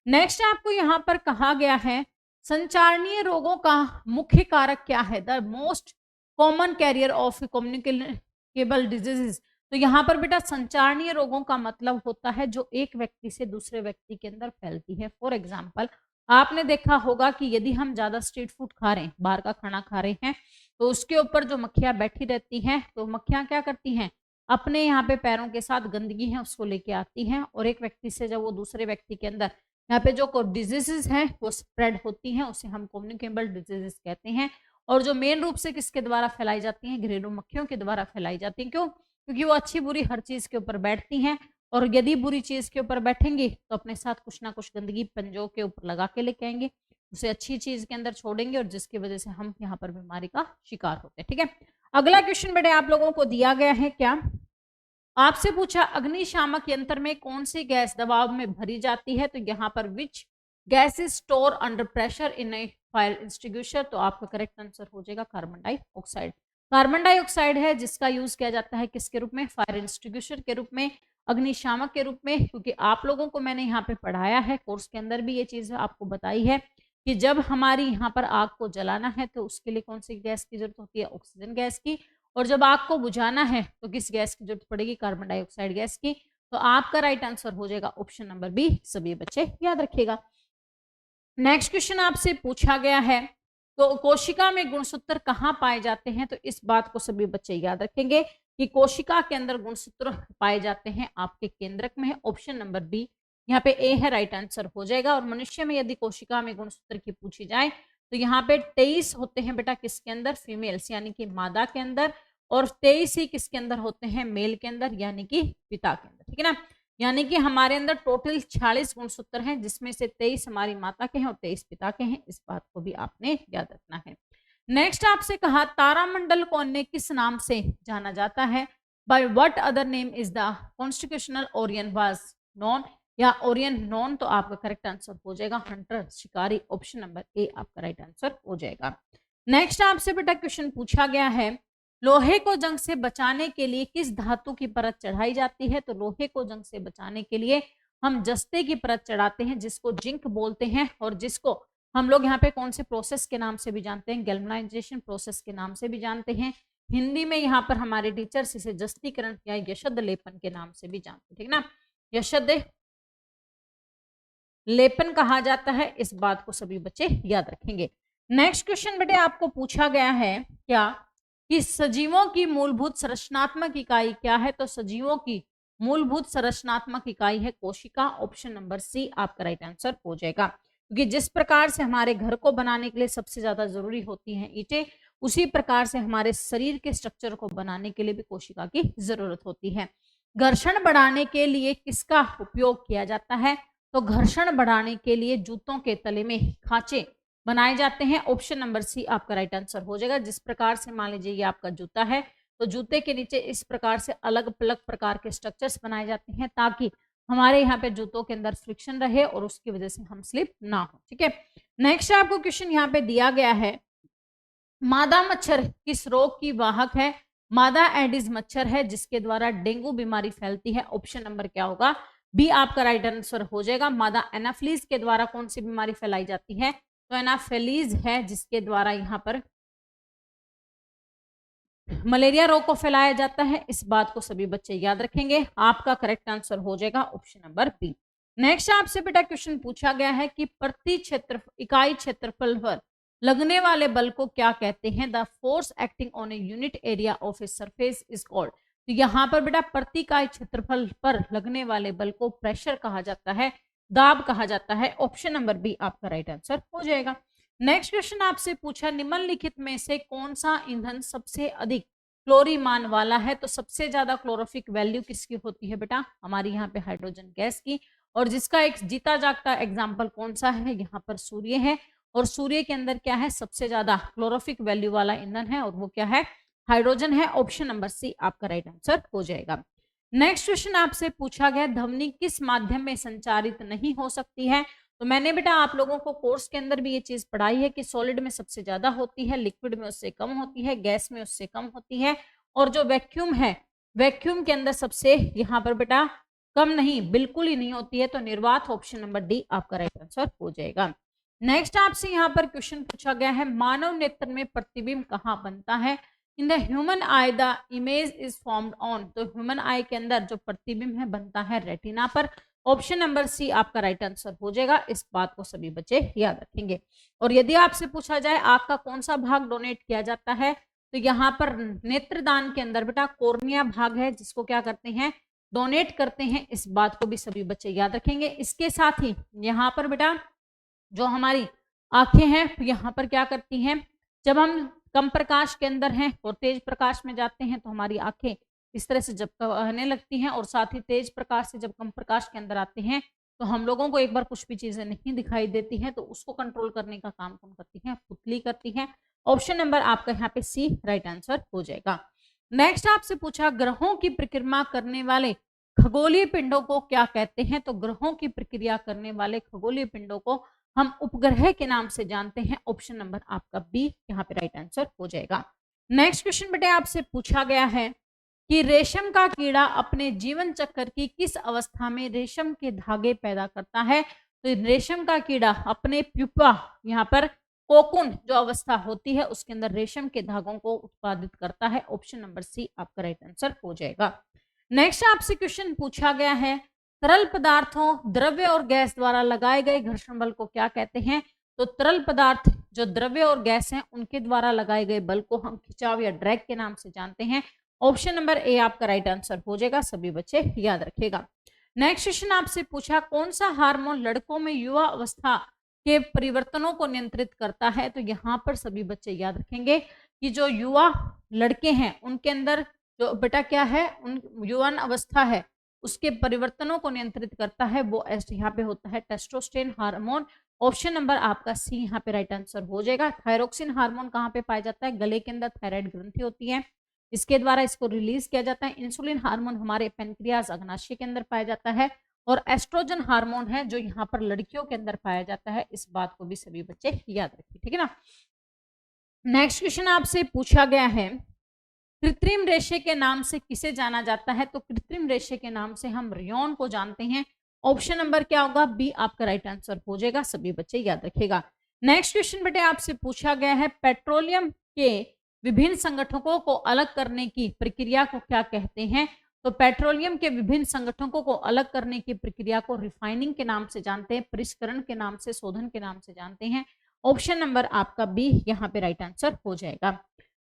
नेक्स्ट आपको यहाँ पर कहा गया है संचारणीय रोगों का मुख्य कारक क्या है, the most common carrier of communicable diseases. तो यहाँ पर बेटा संचारणीय रोगों का मतलब होता है जो एक व्यक्ति से दूसरे व्यक्ति के अंदर फैलती है। फॉर एग्जाम्पल आपने देखा होगा कि यदि हम ज्यादा स्ट्रीट फूड खा रहे हैं, बाहर का खाना खा रहे हैं, तो उसके ऊपर जो मक्खियां बैठी रहती हैं, तो मक्खियां क्या करती हैं, अपने यहाँ पे पैरों के साथ गंदगी है उसको लेके आती हैं, और एक व्यक्ति से जब वो दूसरे व्यक्ति के अंदर यहाँ पे जो डिजीजेस हैं वो स्प्रेड होती हैं, उसे हम कम्युनिकेबल डिजीजेस कहते हैं। और जो मेन रूप से किसके द्वारा फैलाई जाती हैं, घरेलू मक्खियों के द्वारा फैलाई जाती हैं। क्यों, क्योंकि वो अच्छी बुरी हर चीज के ऊपर बैठती हैं, और यदि बुरी चीज के ऊपर बैठेंगे तो अपने साथ कुछ ना कुछ गंदगी पंजों के ऊपर लगा के लेके आएंगे, उसे अच्छी चीज के अंदर छोड़ेंगे, और जिसकी वजह से हम यहाँ पर बीमारी का शिकार होते हैं। ठीक है, अगला क्वेश्चन बेटे आप लोगों को दिया गया है, क्या आपसे पूछा अग्निशामक यंत्र में कौन सी गैस दबाव में भरी जाती है। तो यहाँ पर which gas is store under pressure in A fire extinguisher. तो आपका करेक्ट आंसर हो जाएगा कार्बन डाइऑक्साइड। कार्बन डाइऑक्साइड है जिसका यूज किया जाता है किसके रूप में, फायर एक्सटिंग्विशर के रूप में, अग्निशामक के रूप में। क्योंकि आप लोगों को मैंने यहाँ पे पढ़ाया है, कोर्स के अंदर भी ये चीज आपको बताई है कि जब हमारी यहाँ पर आग को जलाना है तो उसके लिए कौन सी गैस की जरूरत होती है, ऑक्सीजन गैस की। और जब आग को बुझाना है तो किस गैस की जरूरत पड़ेगी, कार्बन डाइऑक्साइड गैस की। तो आपका राइट आंसर हो जाएगा ऑप्शन नंबर बी। सभी बच्चे याद रखिएगा। नेक्स्ट क्वेश्चन आपसे पूछा गया है तो कोशिका में गुणसूत्र कहाँ पाए जाते हैं। तो इस बात को सभी बच्चे याद रखेंगे कि कोशिका के अंदर गुणसूत्र पाए जाते हैं आपके केंद्रक में। ऑप्शन नंबर बी यहाँ पे ए है, राइट आंसर हो जाएगा। और मनुष्य में यदि कोशिका में गुणसूत्र की पूछी जाए तो यहाँ पे 23 होते हैं बेटा किसके अंदर, फीमेल्स यानी कि मादा के अंदर, और 23 ही किसके अंदर होते हैं, मेल के अंदर यानी कि पिता के अंदर। ठीक है ना, यानी कि हमारे अंदर टोटल 46 गुणसूत्र हैं, जिसमें से 23 हमारी माता के हैं और 23 पिता के हैं। इस बात को भी आपने याद रखना है। नेक्स्ट आपसे कहा तारामंडल को अन्य किस नाम से जाना जाता है, by what other name is the constitutional Orion was known, या ओरियन नोन। तो आपका करेक्ट आंसर हो जाएगा हंटर, शिकारी। ऑप्शन नंबर ए आपका राइट आंसर हो जाएगा। नेक्स्ट आपसे बेटा क्वेश्चन पूछा गया है लोहे को जंग से बचाने के लिए किस धातु की परत चढ़ाई जाती है। तो लोहे को जंग से बचाने के लिए हम जस्ते की परत चढ़ाते हैं, जिसको जिंक बोलते हैं, और जिसको हम लोग यहाँ पे कौन से प्रोसेस के नाम से भी जानते हैं, गैल्वेनाइजेशन प्रोसेस के नाम से भी जानते हैं। हिंदी में यहाँ पर हमारे टीचर्स इसे जस्तीकरण या यशद लेपन के नाम से भी जानते हैं। ठीक ना, यशद लेपन कहा जाता है। इस बात को सभी बच्चे याद रखेंगे। नेक्स्ट क्वेश्चन बेटे आपको पूछा गया है क्या कि सजीवों की मूलभूत संरचनात्मक इकाई क्या है। तो सजीवों की मूलभूत संरचनात्मक इकाई है कोशिका। ऑप्शन नंबर सी आपका राइट आंसर हो जाएगा। क्योंकि जिस प्रकार से हमारे घर को बनाने के लिए सबसे ज्यादा जरूरी होती हैं ईंटें, उसी प्रकार से हमारे शरीर के स्ट्रक्चर को बनाने के लिए भी कोशिका की जरूरत होती है। घर्षण बढ़ाने के लिए किसका उपयोग किया जाता है। तो घर्षण बढ़ाने के लिए जूतों के तले में खांचे बनाए जाते हैं। ऑप्शन नंबर सी आपका राइट आंसर हो जाएगा। जिस प्रकार से मान लीजिए ये आपका जूता है, तो जूते के नीचे इस प्रकार से अलग अलग प्रकार के स्ट्रक्चर्स बनाए जाते हैं ताकि हमारे यहाँ पे जूतों के अंदर फ्रिक्शन रहे और उसकी वजह से हम स्लिप ना हो। ठीक है, नेक्स्ट आपको क्वेश्चन यहाँ पे दिया गया है मादा मच्छर किस रोग की वाहक है। मादा एडिस मच्छर है जिसके द्वारा डेंगू बीमारी फैलती है। ऑप्शन नंबर क्या होगा, बी आपका राइट आंसर हो जाएगा। मादा एनाफ्लीज के द्वारा कौन सी बीमारी फैलाई जाती है। तो एनाफेलीज है जिसके द्वारा यहाँ पर मलेरिया रोग को फैलाया जाता है। इस बात को सभी बच्चे याद रखेंगे। आपका करेक्ट आंसर हो जाएगा ऑप्शन नंबर बी। नेक्स्ट आपसे बेटा क्वेश्चन पूछा गया है कि प्रति क्षेत्र इकाई क्षेत्रफल पर लगने वाले बल को क्या कहते हैं। The force acting on a unit area of a surface is called. तो यहाँ पर बेटा प्रति इकाई क्षेत्रफल पर लगने वाले बल को प्रेशर कहा जाता है, दाब कहा जाता है। ऑप्शन नंबर बी आपका राइट आंसर हो जाएगा। नेक्स्ट क्वेश्चन आपसे पूछा निम्नलिखित में से कौन सा ईंधन सबसे अधिक क्लोरीमान वाला है। तो सबसे ज्यादा क्लोरोफिक वैल्यू किसकी होती है बेटा, हमारी यहाँ पे हाइड्रोजन गैस की। और जिसका एक जीता जागता एग्जाम्पल कौन सा है, यहाँ पर सूर्य है। और सूर्य के अंदर क्या है, सबसे ज्यादा क्लोरोफिक वैल्यू वाला ईंधन है और वो क्या है, हाइड्रोजन है। ऑप्शन नंबर सी आपका राइट आंसर हो जाएगा। नेक्स्ट क्वेश्चन आपसे पूछा गया ध्वनि किस माध्यम में संचारित नहीं हो सकती है। तो मैंने बेटा आप लोगों को कोर्स के अंदर भी ये चीज पढ़ाई है कि सॉलिड में सबसे ज्यादा होती है, लिक्विड में उससे कम होती है, गैस में उससे कम होती है, और जो वैक्यूम है वैक्यूम के अंदर सबसे यहाँ पर बेटा कम नहीं, बिल्कुल ही नहीं होती है। तो निर्वात ऑप्शन नंबर डी आपका राइट आंसर हो जाएगा। नेक्स्ट आपसे यहाँ पर क्वेश्चन पूछा गया है मानव नेत्र में प्रतिबिंब कहाँ बनता है। In the human I the image is formed on. तो ह्यूमन आई के अंदर जो प्रतिबिंब है बनता है रेटिना पर। ऑप्शन नंबर सी आपका राइट आंसर हो जाएगा। इस बात को सभी बच्चे याद रखेंगे। और यदि आपसे पूछा जाए आंख का कौन सा भाग डोनेट किया जाता है, तो यहाँ पर नेत्रदान के अंदर बेटा कोर्निया भाग है जिसको क्या करते हैं, डोनेट करते हैं। इस बात को भी सभी बच्चे याद रखेंगे। इसके साथ ही यहाँ पर बेटा जो हमारी आंखें हैं यहाँ पर क्या करती हैं, जब हम कम प्रकाश के अंदर हैं और तेज प्रकाश में जाते हैं तो हमारी आंखें इस तरह से झपकने लगती हैं, और साथ ही तेज प्रकाश से जब कम प्रकाश के अंदर आते हैं तो हम लोगों को एक बार कुछ भी चीजें नहीं दिखाई देती हैं, तो उसको कंट्रोल करने का काम कौन करती है, पुतली करती है। ऑप्शन नंबर आपका यहाँ पे सी राइट आंसर हो जाएगा। नेक्स्ट आपसे पूछा ग्रहों की परिक्रमा करने वाले खगोलीय पिंडों को क्या कहते हैं। तो ग्रहों की प्रक्रिया करने वाले खगोलीय पिंडों को हम उपग्रह के नाम से जानते हैं। ऑप्शन नंबर आपका बी यहाँ पे राइट आंसर हो जाएगा। नेक्स्ट क्वेश्चन बेटे आपसे पूछा गया है कि रेशम का कीड़ा अपने जीवन चक्र की किस अवस्था में रेशम के धागे पैदा करता है। तो रेशम का कीड़ा अपने प्यूपा यहाँ पर कोकुन जो अवस्था होती है उसके अंदर रेशम के धागों को उत्पादित करता है। ऑप्शन नंबर सी आपका राइट आंसर हो जाएगा। नेक्स्ट आपसे क्वेश्चन पूछा गया है तरल पदार्थों द्रव्य और गैस द्वारा लगाए गए घर्षण बल को क्या कहते हैं। तो तरल पदार्थ जो द्रव्य और गैस हैं उनके द्वारा लगाए गए बल को हम खिंचाव या ड्रैग के नाम से जानते हैं। ऑप्शन नंबर ए आपका राइट आंसर हो जाएगा। सभी बच्चे याद रखेगा। नेक्स्ट क्वेश्चन आपसे पूछा कौन सा हार्मोन लड़कों में युवा अवस्था के परिवर्तनों को नियंत्रित करता है। तो यहाँ पर सभी बच्चे याद रखेंगे कि जो युवा लड़के हैं उनके अंदर जो बेटा क्या है, उन यौवन अवस्था है उसके परिवर्तनों को नियंत्रित करता है वो यहाँ पे होता है टेस्टोस्टेरोन हार्मोन। ऑप्शन नंबर आपका सी यहाँ पे राइट आंसर हो जाएगा। थायरोक्सिन हार्मोन कहाँ पे पाया जाता है, गले के अंदर थायराइड ग्रंथि होती है, इसके द्वारा इसको रिलीज किया जाता है। इंसुलिन हार्मोन हमारे पेनक्रियाज अग्नाशय के अंदर पाया जाता है, और एस्ट्रोजन हार्मोन है जो यहाँ पर लड़कियों के अंदर पाया जाता है। इस बात को भी सभी बच्चे याद रखिए, ठीक है ना। नेक्स्ट क्वेश्चन आपसे पूछा गया है कृत्रिम रेशे के नाम से किसे जाना जाता है। तो कृत्रिम रेशे के नाम से हम रेयॉन को जानते हैं। ऑप्शन नंबर क्या होगा, बी आपका राइट आंसर हो जाएगा। सभी बच्चे याद रखेगा। नेक्स्ट क्वेश्चन बेटे आपसे पूछा गया है पेट्रोलियम के विभिन्न संगठनों को अलग करने की प्रक्रिया को क्या कहते हैं। तो पेट्रोलियम के विभिन्न संगठनों को अलग करने की प्रक्रिया को रिफाइनिंग के नाम से जानते हैं, परिष्करण के नाम से, शोधन के नाम से जानते हैं। ऑप्शन नंबर आपका बी यहाँ पे राइट आंसर हो जाएगा।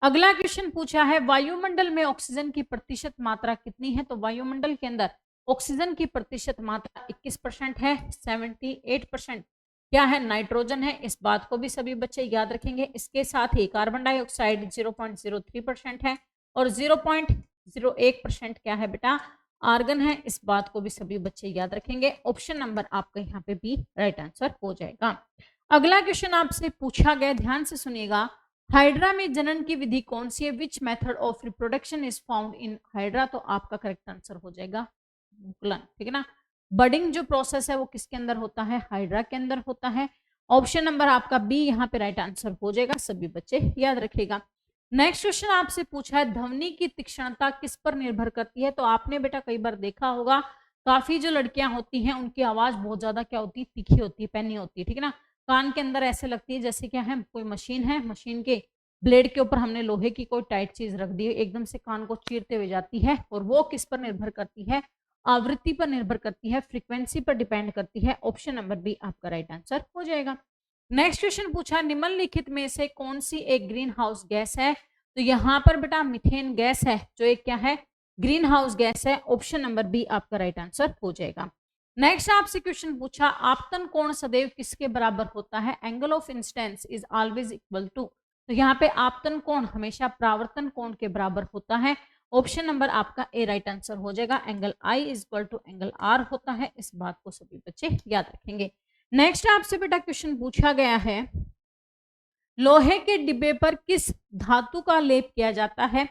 अगला क्वेश्चन पूछा है वायुमंडल में ऑक्सीजन की प्रतिशत मात्रा कितनी है। तो वायुमंडल के अंदर ऑक्सीजन की प्रतिशत मात्रा 21% है, 78% क्या है, नाइट्रोजन है। इस बात को भी सभी बच्चे याद रखेंगे। इसके साथ ही कार्बन डाइऑक्साइड 0.03% है, और 0.01% क्या है बेटा, आर्गन है। इस बात को भी सभी बच्चे याद रखेंगे। ऑप्शन नंबर आपका यहाँ पे बी राइट आंसर हो जाएगा। अगला क्वेश्चन आपसे पूछा गया, ध्यान से सुनिएगा, हाइड्रा में जनन की विधि कौन सी है। Which method of reproduction is found in hydra. तो आपका करेक्ट आंसर हो जाएगा मुकुलन, ठीक है ना। बडिंग जो प्रोसेस है वो किसके अंदर होता है, हाइड्रा के अंदर होता है। ऑप्शन नंबर आपका बी यहाँ पे राइट आंसर हो जाएगा। सभी बच्चे याद रखेगा। नेक्स्ट क्वेश्चन आपसे पूछा है ध्वनि की तीक्ष्णता किस पर निर्भर करती है। तो आपने बेटा कई बार देखा होगा काफी जो लड़कियां होती हैं उनकी आवाज बहुत ज्यादा क्या होती है, तीखी होती है, पैनी होती है, ठीक है ना। कान के अंदर ऐसे लगती है जैसे क्या है, कोई मशीन है, मशीन के ब्लेड के ऊपर हमने लोहे की कोई टाइट चीज रख दी है, एकदम से कान को चीरते हुए जाती है। और वो किस पर निर्भर करती है, आवृत्ति पर निर्भर करती है, फ्रीक्वेंसी पर डिपेंड करती है। ऑप्शन नंबर बी आपका राइट आंसर हो जाएगा। नेक्स्ट क्वेश्चन पूछा, निम्नलिखित में से कौन सी एक ग्रीन हाउस गैस है? तो यहाँ पर बेटा मीथेन गैस है जो एक क्या है, ग्रीन हाउस गैस है। ऑप्शन नंबर बी आपका राइट आंसर हो जाएगा। नेक्स्ट आपसे क्वेश्चन पूछा, आपतन कोण सदैव किसके बराबर होता है? Angle of incidence is always equal to. तो यहाँ पे आपतन कोण हमेशा परावर्तन कोण के बराबर होता है। ऑप्शन नंबर आपका ए राइट आंसर हो जाएगा। Angle I is equal to angle R होता है, इस बात को सभी बच्चे याद रखेंगे। नेक्स्ट आपसे बेटा क्वेश्चन पूछा गया है, लोहे के डिब्बे पर किस धातु का लेप किया जाता है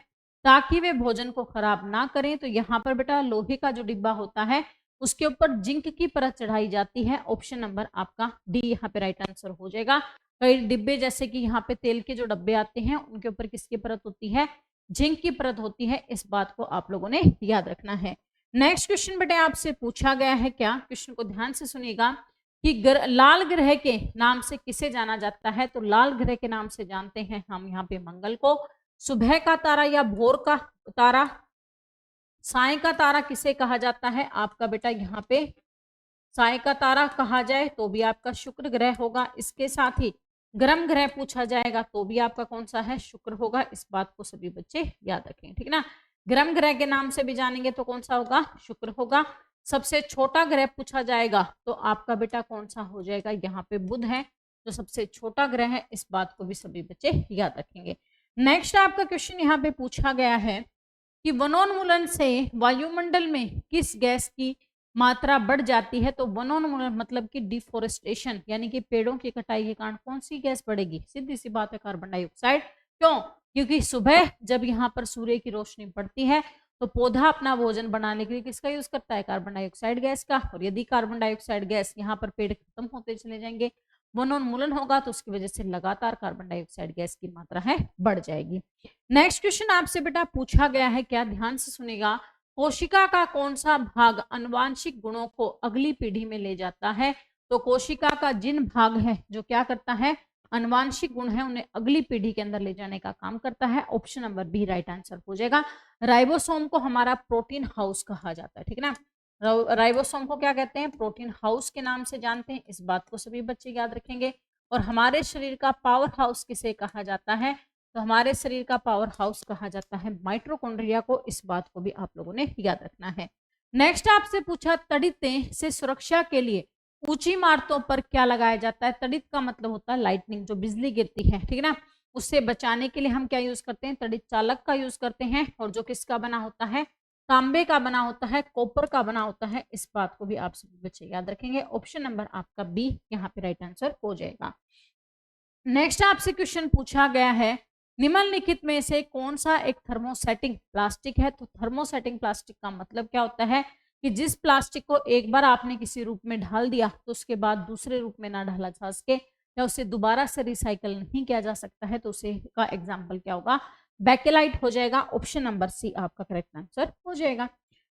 ताकि वे भोजन को खराब ना करें? तो यहाँ पर बेटा लोहे का जो डिब्बा होता है उसके ऊपर जिंक की परत चढ़ाई जाती है। ऑप्शन नंबर आपका डी यहाँ पे राइट आंसर हो जाएगा। कई डिब्बे जैसे कि यहाँ पे तेल के जो डब्बे आते हैं उनके ऊपर किसकी परत होती है? जिंक की परत होती है। इस बात को आप लोगों ने याद रखना है। नेक्स्ट क्वेश्चन बेटे आपसे पूछा गया है, क्या क्वेश्चन को ध्यान से सुनिएगा, कि लाल ग्रह के नाम से किसे जाना जाता है? तो लाल ग्रह के नाम से जानते हैं हम यहाँ पे मंगल को। सुबह का तारा या भोर का तारा, साय का तारा किसे कहा जाता है? आपका बेटा यहाँ पे साय का तारा कहा जाए तो भी आपका शुक्र ग्रह होगा। इसके साथ ही गर्म ग्रह पूछा जाएगा तो भी आपका कौन सा है? शुक्र होगा। इस बात को सभी बच्चे याद रखें, ठीक ना। गर्म ग्रह के नाम से भी जानेंगे तो कौन सा होगा? शुक्र होगा। सबसे छोटा ग्रह पूछा जाएगा तो आपका बेटा कौन सा हो जाएगा? यहाँ पे बुध है जो सबसे छोटा ग्रह है। इस बात को भी सभी बच्चे याद रखेंगे। नेक्स्ट आपका क्वेश्चन यहाँ पे पूछा गया है कि वनोन्मूलन से वायुमंडल में किस गैस की मात्रा बढ़ जाती है? तो वनोन्मूलन मतलब कि डिफोरेस्टेशन, यानी कि पेड़ों की कटाई के कारण कौन सी गैस बढ़ेगी? सीधी सी बात है, कार्बन डाइऑक्साइड। क्यों? क्योंकि सुबह जब यहाँ पर सूर्य की रोशनी पड़ती है तो पौधा अपना भोजन बनाने के लिए किसका यूज करता है? कार्बन डाइऑक्साइड गैस का। और यदि कार्बन डाइऑक्साइड गैस यहाँ पर पेड़ खत्म होते चले जाएंगे, वनोन्मूलन होगा तो उसकी वजह से लगातार कार्बन डाइऑक्साइड गैस की मात्रा है बढ़ जाएगी। नेक्स्ट क्वेश्चन आपसे बेटा पूछा गया है, क्या ध्यान से सुनेगा, कोशिका का कौन सा भाग आनुवांशिक गुणों को अगली पीढ़ी में ले जाता है? तो कोशिका का जिन भाग है जो क्या करता है, आनुवांशिक गुण है, उन्हें अगली पीढ़ी के अंदर ले जाने का काम करता है। Option number B right answer हो जाएगा। राइबोसोम को हमारा प्रोटीन हाउस कहा जाता है, ठीक है ना। राइबोसोम को क्या कहते हैं? प्रोटीन हाउस के नाम से जानते हैं। इस बात को सभी बच्चे याद रखेंगे। और हमारे शरीर का पावर हाउस किसे कहा जाता है? तो हमारे शरीर का पावर हाउस कहा जाता है माइटोकॉन्ड्रिया को। इस बात को भी आप लोगों ने याद रखना है। नेक्स्ट आपसे पूछा, तड़ितें से सुरक्षा के लिए ऊंची इमारतों पर क्या लगाया जाता है? तड़ित का मतलब होता है लाइटनिंग, जो बिजली गिरती है, ठीक है ना, उससे बचाने के लिए हम क्या यूज करते हैं? तड़ित चालक का यूज करते हैं। और जो किसका बना होता है? तांबे का बना होता है, कॉपर का बना होता है। इस बात को भी आप सभी बच्चे याद रखेंगे। ऑप्शन नंबर आपका बी यहाँ पे राइट आंसर हो जाएगा। नेक्स्ट आपसे क्वेश्चन पूछा गया है, निम्नलिखित में से कौन सा एक थर्मोसेटिंग प्लास्टिक है? तो थर्मोसेटिंग प्लास्टिक का मतलब क्या होता है कि जिस प्लास्टिक को एक बार आपने किसी रूप में ढाल दिया तो उसके बाद दूसरे रूप में ना ढाला जा सके या उसे दोबारा से रिसाइकल नहीं किया जा सकता है, तो उसे का एग्जाम्पल क्या होगा? बेकेलाइट हो जाएगा। ऑप्शन नंबर सी आपका करेक्ट आंसर हो जाएगा।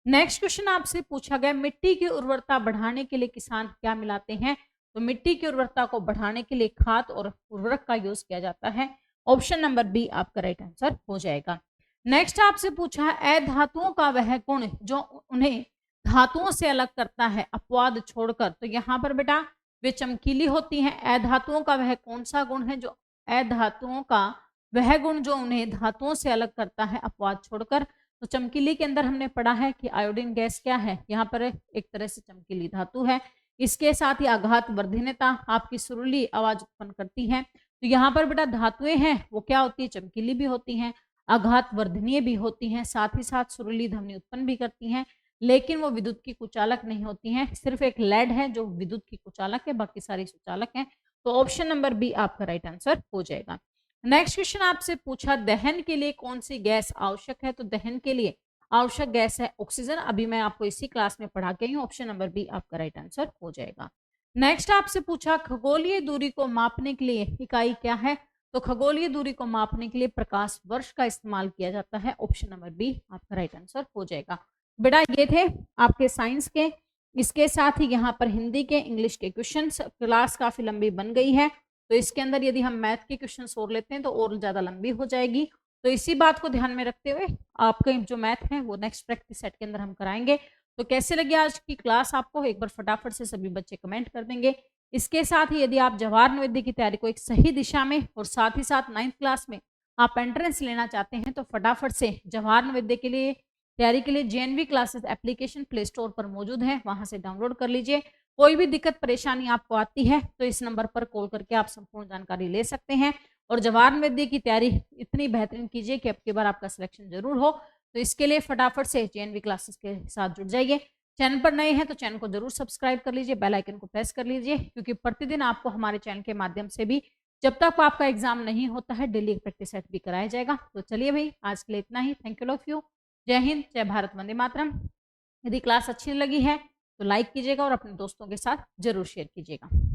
नेक्स्ट क्वेश्चन आपसे पूछा गया, मिट्टी की उर्वरता बढ़ाने के लिए किसान क्या मिलाते हैं? तो मिट्टी की उर्वरता को बढ़ाने के लिए खाद और उर्वरक का यूज किया जाता है। ऑप्शन नंबर बी आपका राइट आंसर हो जाएगा। नेक्स्ट आपसे पूछा है, अधातुओं का वह गुण जो उन्हें धातुओं से अलग करता है अपवाद छोड़कर। तो यहाँ पर बेटा वे चमकीली होती हैं। अधातुओं का वह कौन सा गुण है? जो अधातुओं का वह गुण जो उन्हें धातुओं से अलग करता है अपवाद छोड़कर। तो चमकीली के अंदर हमने पढ़ा है कि आयोडीन गैस क्या है? यहाँ पर एक तरह से चमकीली धातु है। इसके साथ ही आघात वर्धनीयता, आपकी सुरीली आवाज उत्पन्न करती है। तो यहाँ पर बेटा धातुएं हैं वो क्या होती है? चमकीली भी होती हैं, आघात वर्धनीय भी होती हैं, साथ ही साथ सुरीली ध्वनि उत्पन्न भी करती हैं, लेकिन वो विद्युत की कुचालक नहीं होती हैं। सिर्फ एक लेड है जो विद्युत की कुचालक है, बाकी सारी सुचालक हैं। तो ऑप्शन नंबर बी आपका राइट आंसर हो जाएगा। नेक्स्ट क्वेश्चन आपसे पूछा, दहन के लिए कौन सी गैस आवश्यक है? तो दहन के लिए आवश्यक गैस है ऑक्सीजन। अभी मैं आपको इसी क्लास में पढ़ा के हूँ। ऑप्शन नंबर बी आपका राइट आंसर हो जाएगा। नेक्स्ट आपसे पूछा, खगोलीय दूरी को मापने के लिए इकाई क्या है? तो खगोलीय दूरी को मापने के लिए प्रकाश वर्ष का इस्तेमाल किया जाता है। ऑप्शन नंबर बी आपका राइट आंसर हो जाएगा। बेटा ये थे आपके साइंस के, इसके साथ ही यहाँ पर हिंदी के, इंग्लिश के क्वेश्चंस। क्लास काफी लंबी बन गई है तो इसके अंदर यदि हम मैथ के क्वेश्चन और लेते हैं तो और ज्यादा लंबी हो जाएगी। तो इसी बात को ध्यान में रखते हुए आपके जो मैथ है वो नेक्स्ट प्रैक्टिस सेट के अंदर हम कराएंगे। तो कैसे लगी आज की क्लास आपको, एक बार फटाफट से सभी बच्चे कमेंट कर देंगे। इसके साथ ही यदि आप जवाहर नवोदय की तैयारी को एक सही दिशा में और साथ ही साथ 9th क्लास में आप एंट्रेंस लेना चाहते हैं तो फटाफट से जवाहर नवोदय के लिए तैयारी के लिए JNV classes application play store पर मौजूद है, वहां से डाउनलोड कर लीजिए। कोई भी दिक्कत परेशानी आपको आती है तो इस नंबर पर कॉल करके आप संपूर्ण जानकारी ले सकते हैं। और जवाहर नवोदय की तैयारी इतनी बेहतरीन कीजिए कि अब की बार आपका सिलेक्शन जरूर हो। तो इसके लिए फटाफट से जेएनवी क्लासेस के साथ जुड़ जाइए। चैनल पर नए हैं तो चैनल को जरूर सब्सक्राइब कर लीजिए, बेल आइकन को प्रेस कर लीजिए, क्योंकि प्रतिदिन आपको हमारे चैनल के माध्यम से भी जब तक आपका एग्जाम नहीं होता है डेली प्रैक्टिस सेट भी कराया जाएगा। तो चलिए भाई, आज के लिए इतना ही। Thank you of you. जय हिंद, जय भारत, वंदे मातरम। यदि क्लास अच्छी लगी है तो लाइक कीजिएगा और अपने दोस्तों के साथ जरूर शेयर कीजिएगा।